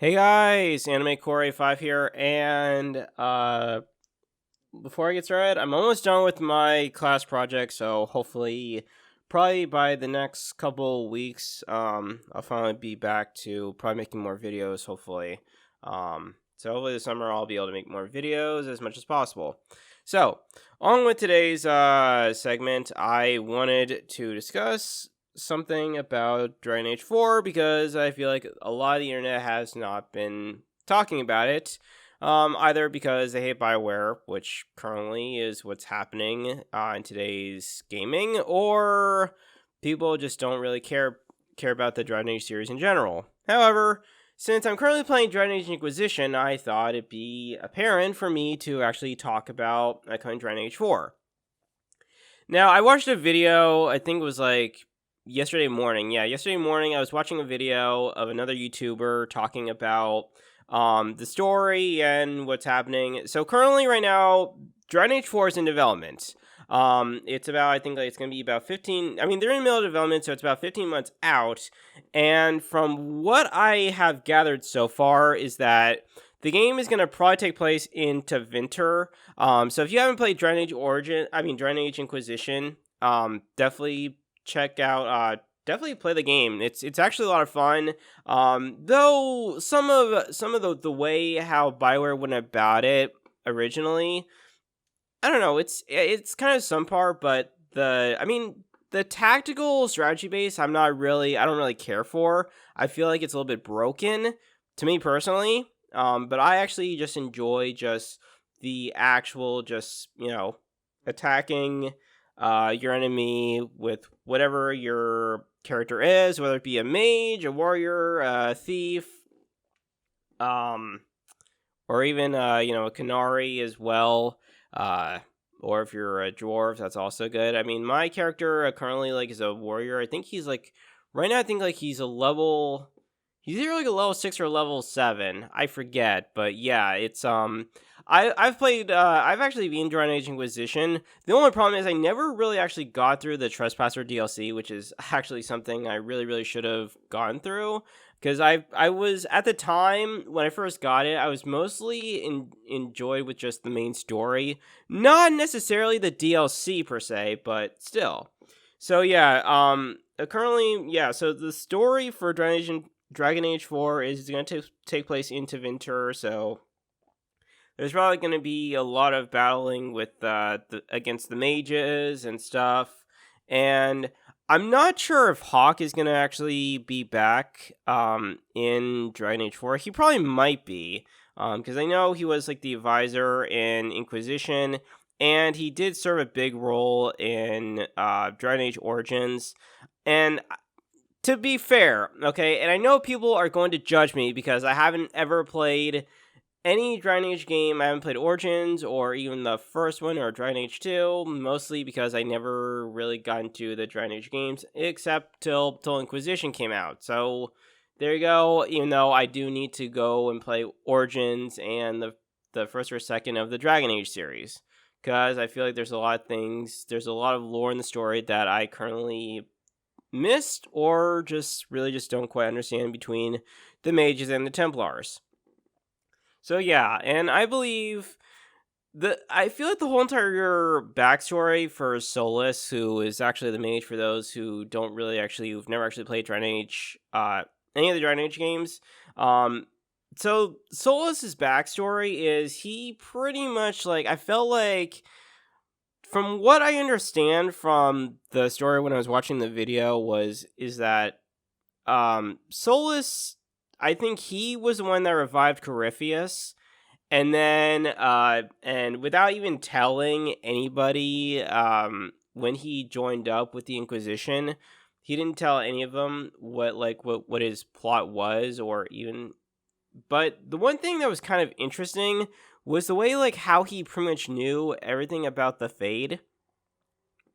Hey guys, Anime Core 5 here, and before I get started, I'm almost done with my class project, so hopefully, probably by the next couple weeks, I'll finally be back to probably making more videos, hopefully. So hopefully this summer I'll be able to make more videos as much as possible. So, on with today's segment, I wanted to discuss something about Dragon Age 4 because I feel like a lot of the internet has not been talking about it. Either because they hate Bioware, which currently is what's happening in today's gaming, or people just don't really care about the Dragon Age series in general. However, since I'm currently playing Dragon Age Inquisition, I thought it'd be apparent for me to actually talk about Dragon Age 4. Now, I watched a video, I think it was like yesterday morning. Yeah, yesterday morning I was watching a video of another YouTuber talking about the story and what's happening. So currently right now, Dragon Age 4 is in development. It's about, I think like it's going to be about 15, I mean, they're in the middle of development, so it's about 15 months out. And from what I have gathered so far is that the game is going to probably take place into winter. So if you haven't played Dragon Age Inquisition, definitely check out, definitely play the game. It's actually a lot of fun. Though some of the way how Bioware went about it originally, I don't know. It's kind of some part, but the tactical strategy base, I don't really care for. I feel like it's a little bit broken to me personally. But I actually just enjoy just the actual attacking your enemy with whatever your character is, whether it be a mage, a warrior, a thief, or even a Canary as well. Or if you're a dwarf, that's also good. I mean, my character currently is a warrior. I think he's right now. I think he's a level. He's either a level 6 or level 7. I forget, but yeah, it's I've played I've actually been Dragon Age Inquisition. The only problem is I never really actually got through the Trespasser DLC, which is actually something I really should have gone through, because I was at the time when I first got it, I was mostly enjoyed with just the main story, not necessarily the DLC per se, but still. So yeah, currently, yeah, so the story for Dragon Age 4 is going to take place into winter, so there's probably going to be a lot of battling with against the mages and stuff. And I'm not sure if Hawk is going to actually be back in Dragon Age 4. He probably might be, because I know he was the advisor in Inquisition, and he did serve a big role in Dragon Age Origins. And to be fair, okay, and I know people are going to judge me because I haven't ever played any Dragon Age game. I haven't played Origins or even the first one or Dragon Age 2, mostly because I never really got into the Dragon Age games except till Inquisition came out. So there you go, even though I do need to go and play Origins and the first or second of the Dragon Age series, because I feel like there's a lot of lore in the story that I currently missed or just don't quite understand between the mages and the Templars. So yeah, and I believe I feel like the whole entire backstory for Solus, who is actually the mage for those who've never actually played Dragon Age, any of the Dragon Age games. So Solus's backstory is he pretty much I felt like, from what I understand from the story when I was watching the video, is that Solus, I think he was the one that revived Corypheus, and then and without even telling anybody, when he joined up with the Inquisition, he didn't tell any of them what his plot was, or even. But the one thing that was kind of interesting was the way how he pretty much knew everything about the Fade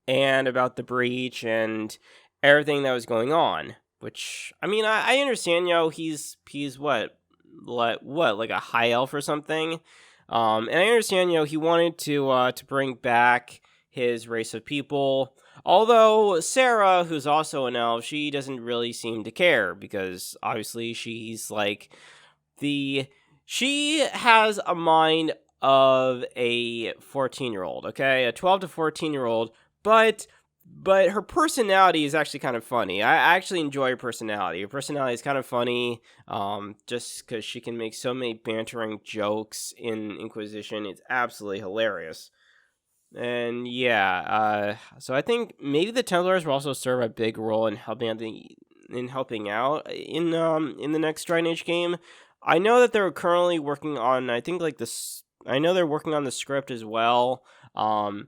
and about the breach and everything that was going on. Which, I mean, I understand, he's what a high elf or something. And I understand, he wanted to bring back his race of people. Although Sarah, who's also an elf, she doesn't really seem to care, because obviously she's the she has a mind of a 14-year-old, okay? A 12 to 14-year-old, but her personality is actually kind of funny. I actually enjoy her personality. Her personality is kind of funny, just because she can make so many bantering jokes in Inquisition. It's absolutely hilarious. And yeah, so I think maybe the Templars will also serve a big role in helping out in the next Dragon Age game. I know that they're currently working on, I think, like this. I know they're working on the script as well. My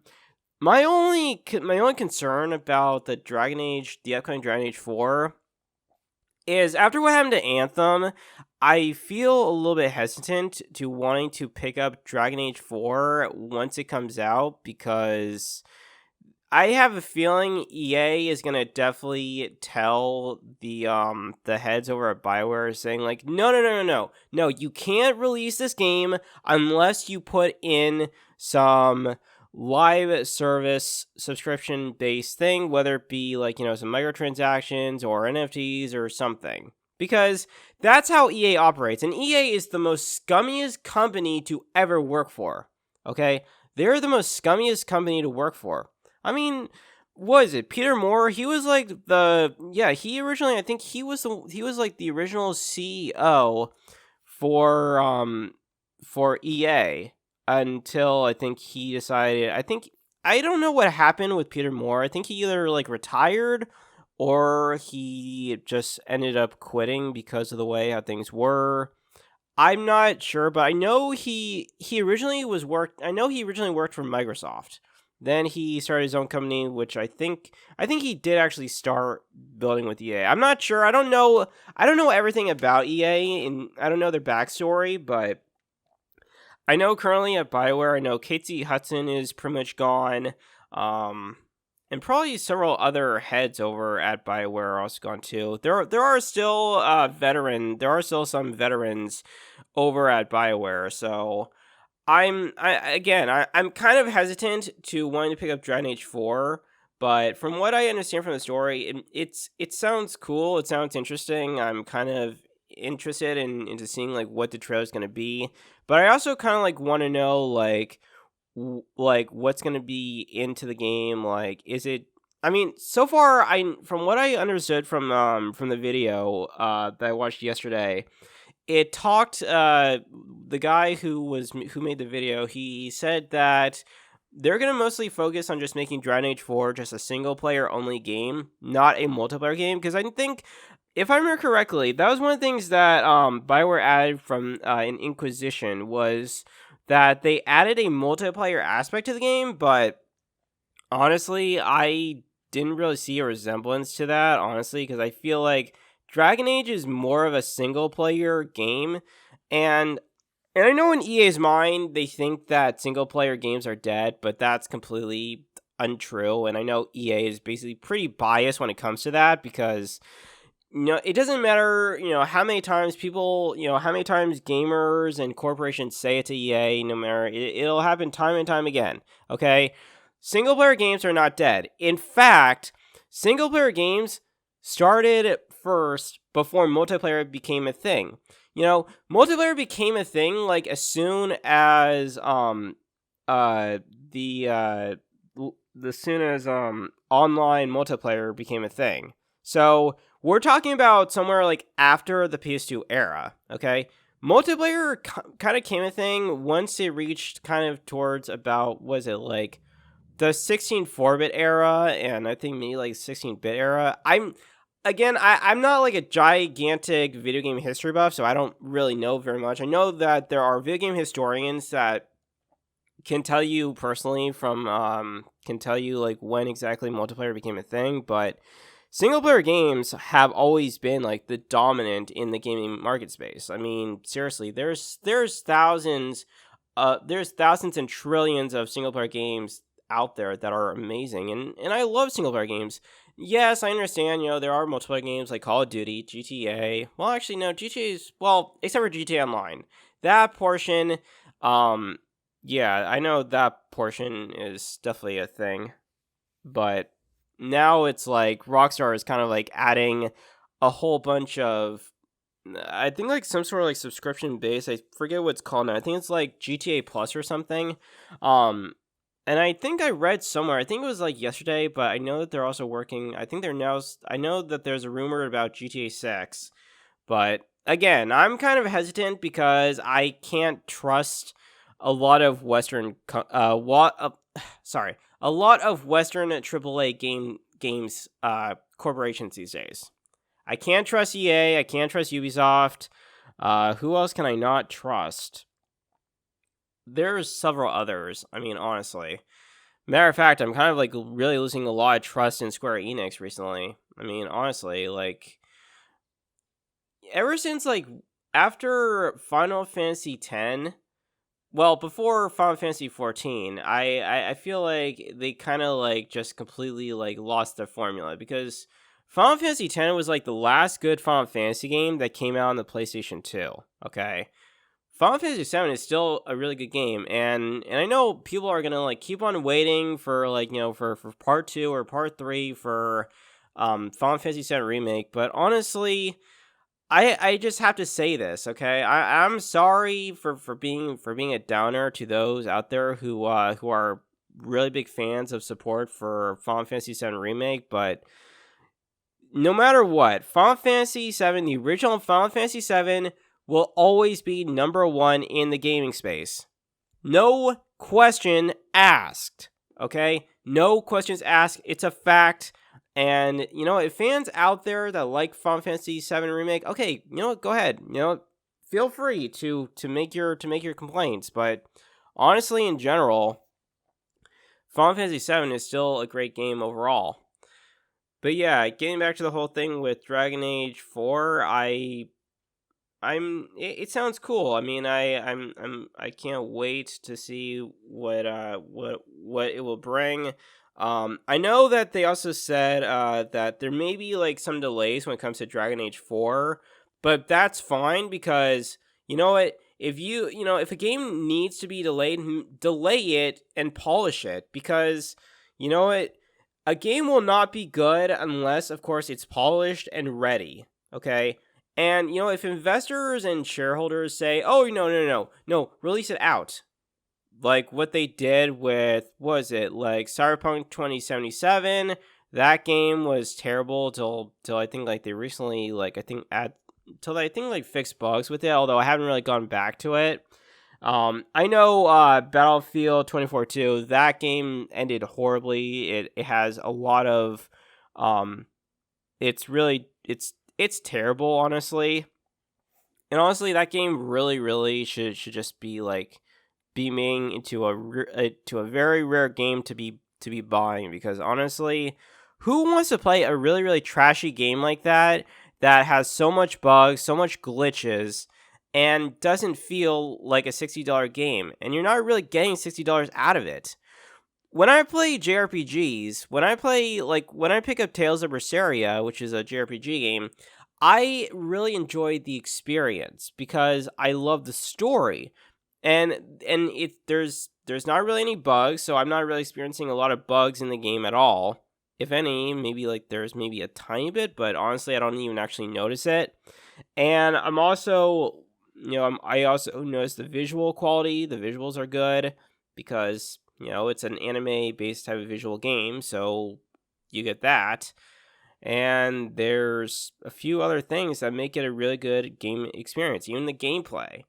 only concern about the upcoming Dragon Age 4, is after what happened to Anthem, I feel a little bit hesitant to wanting to pick up Dragon Age 4 once it comes out, because I have a feeling EA is gonna definitely tell the heads over at BioWare, saying like, no, you can't release this game unless you put in some live service subscription based thing, whether it be like, some microtransactions or NFTs or something. Because that's how EA operates, and EA is the most scummiest company to ever work for. Okay? They're the most scummiest company to work for. I mean, what is it? Peter Moore, he was like he originally, I think he was like the original CEO for EA, until I think he decided, I don't know what happened with Peter Moore. I think he either like retired or he just ended up quitting because of the way how things were. I'm not sure, but I know he originally worked for Microsoft. Then he started his own company, which I think he did actually start building with EA. I'm not sure. I don't know everything about EA, and I don't know their backstory, but I know currently at BioWare, I know Casey Hudson is pretty much gone. And probably several other heads over at BioWare are also gone too. There are still some veterans over at BioWare, so I'm kind of hesitant to wanting to pick up Dragon Age 4, but from what I understand from the story, it sounds cool. It sounds interesting. I'm kind of interested into seeing like what the trailer is going to be, but I also kind of like want to know like what's going to be into the game. Like, is it? I mean, so far, from what I understood from the video that I watched yesterday, it talked, the guy who made the video, he said that they're going to mostly focus on just making Dragon Age 4 just a single player only game, not a multiplayer game, because I think, if I remember correctly, that was one of the things that BioWare added from in Inquisition, was that they added a multiplayer aspect to the game, but honestly, I didn't really see a resemblance to that, honestly, because I feel like Dragon Age is more of a single player game, and I know in EA's mind they think that single player games are dead, but that's completely untrue. And I know EA is basically pretty biased when it comes to that, because it doesn't matter, how many times gamers and corporations say it to EA, no matter, it'll happen time and time again. Okay, single player games are not dead. In fact, single player games started first before multiplayer became a thing. Multiplayer became a thing like as soon as online multiplayer became a thing. So we're talking about somewhere like after the PS2 era. Okay, multiplayer kind of came a thing once it reached kind of towards about, was it like the 16-4-bit era, and I think maybe like 16-bit era. I'm not like a gigantic video game history buff, so I don't really know very much. I know that there are video game historians that can tell you personally can tell you like when exactly multiplayer became a thing, but single player games have always been like the dominant in the gaming market space. I mean, seriously, there's thousands and trillions of single player games out there that are amazing, and I love single player games. Yes, I understand, there are multiplayer games like Call of Duty, GTA. Well, actually, no, GTA's, well, except for GTA Online. That portion, yeah, I know that portion is definitely a thing. But now it's like Rockstar is kind of like adding a whole bunch of I think like some sort of like subscription base. I forget what it's called now. I think it's like GTA Plus or something. Um, and I think I read somewhere. I think it was like yesterday, but I know that they're also working. I think they're now. I know that there's a rumor about GTA 6, but again, I'm kind of hesitant because I can't trust a lot of sorry, a lot of Western AAA games corporations these days. I can't trust EA. I can't trust Ubisoft. Who else can I not trust? There's several others. I mean, honestly. Matter of fact, I'm kind of like really losing a lot of trust in Square Enix recently. I mean, honestly, like ever since like after Final Fantasy X, well, before Final Fantasy 14, I feel like they kind of like just completely like lost their formula because Final Fantasy X was like the last good Final Fantasy game that came out on the PlayStation 2. Okay, Final Fantasy 7 is still a really good game, and I know people are gonna like keep on waiting for like for part 2 or part 3 for Final Fantasy 7 remake, but honestly, I just have to say this, okay? I'm sorry for being a downer to those out there who are really big fans of support for Final Fantasy 7 remake, but no matter what, Final Fantasy 7, the original Final Fantasy 7 will always be number 1 in the gaming space. No question asked, okay? No questions asked. It's a fact. And, if fans out there that like Final Fantasy VII Remake, okay, go ahead. Feel free to make your complaints. But honestly, in general, Final Fantasy VII is still a great game overall. But yeah, getting back to the whole thing with Dragon Age 4, it sounds cool. I mean, I can't wait to see what it will bring. I know that they also said that there may be like some delays when it comes to Dragon Age 4, but that's fine because you know what? If a game needs to be delayed, delay it and polish it because you know what? A game will not be good unless, of course, it's polished and ready. Okay? And, if investors and shareholders say, oh, no, release it out. Like what they did with, what was it, like Cyberpunk 2077, that game was terrible till I think like they recently, like till I think like fixed bugs with it, although I haven't really gone back to it. I know Battlefield 2042, that game ended horribly. It has a lot of, it's terrible, honestly. And honestly, that game really should just be like beaming into a very rare game to be buying because honestly, who wants to play a really trashy game like that has so much bugs, so much glitches, and doesn't feel like a $60 game, and you're not really getting $60 out of it. When I play JRPGs, when I pick up Tales of Berseria, which is a JRPG game, I really enjoy the experience because I love the story. And there's not really any bugs, so I'm not really experiencing a lot of bugs in the game at all. If any, maybe like there's maybe a tiny bit, but honestly, I don't even actually notice it. And I'm also, I also notice the visual quality. The visuals are good because it's an anime-based type of visual game, so you get that. And there's a few other things that make it a really good game experience, even the gameplay.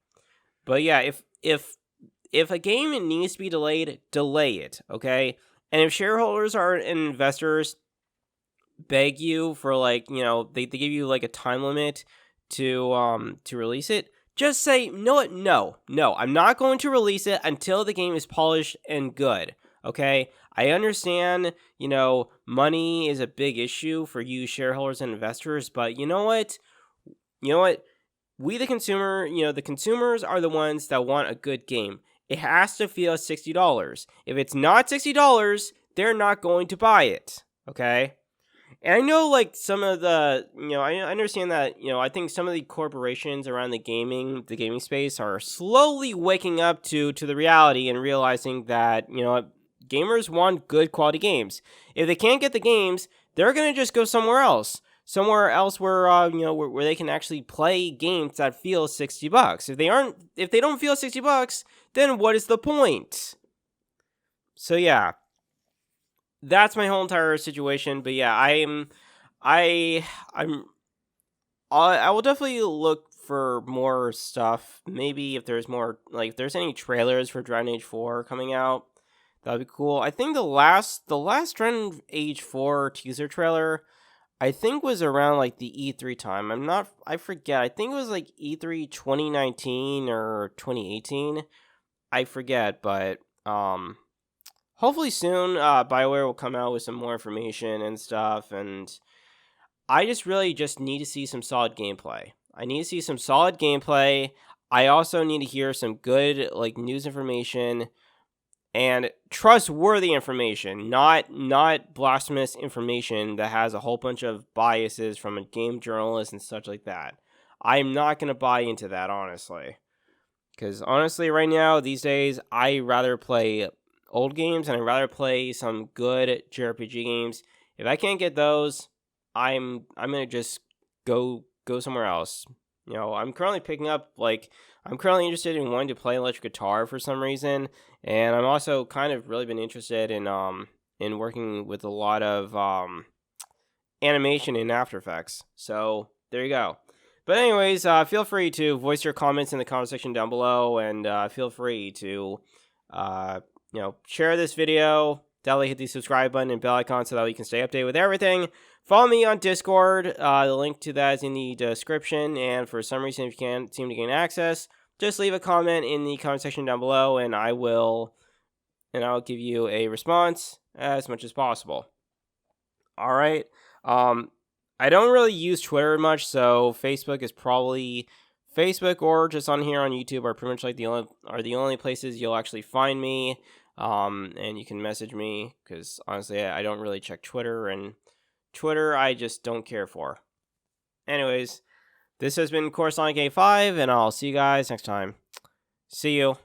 But yeah, if a game needs to be delayed, delay it, okay? And if shareholders and investors beg you for like, they give you like a time limit to release it, just say, no, I'm not going to release it until the game is polished and good, okay? I understand, money is a big issue for you shareholders and investors, but you know what? We, the consumer, the consumers are the ones that want a good game. It has to feel $60. If it's not $60, they're not going to buy it, okay? And I know, like, some of the, I understand that, I think some of the corporations around the gaming space are slowly waking up to the reality and realizing that, gamers want good quality games. If they can't get the games, they're going to just go somewhere else. somewhere else where where they can actually play games that feel $60. If they don't feel $60, then what is the point? So yeah, that's my whole entire situation. But yeah, I'm I will definitely look for more stuff. Maybe if there's more, like if there's any trailers for Dragon Age 4 coming out, that'd be cool. I think the last Dragon Age 4 teaser trailer, I think, was around like the E3 time. I forget. I think it was like E3 2019 or 2018. I forget, but hopefully soon BioWare will come out with some more information and stuff, and I just really just need to see some solid gameplay. I need to see some solid gameplay. I also need to hear some good like news information and trustworthy information, not blasphemous information that has a whole bunch of biases from a game journalist and such like that. I'm not going to buy into that, honestly. Because honestly, right now, these days, I rather play old games and I'd rather play some good JRPG games. If I can't get those, I'm gonna just go somewhere else. I'm currently I'm currently interested in wanting to play electric guitar for some reason, and I'm also kind of really been interested in working with a lot of animation in After Effects. So there you go. But anyways, feel free to voice your comments in the comment section down below, and feel free to share this video. Definitely hit the subscribe button and bell icon so that you can stay updated with everything. Follow me on Discord. The link to that is in the description. And for some reason, if you can't seem to gain access, just leave a comment in the comment section down below, and I'll give you a response as much as possible. All right. I don't really use Twitter much, so Facebook or just on here on YouTube are pretty much like the only places you'll actually find me. And you can message me, because honestly, I don't really check Twitter, and Twitter I just don't care for. Anyways, this has been Core Sonic A5, and I'll see you guys next time. See you.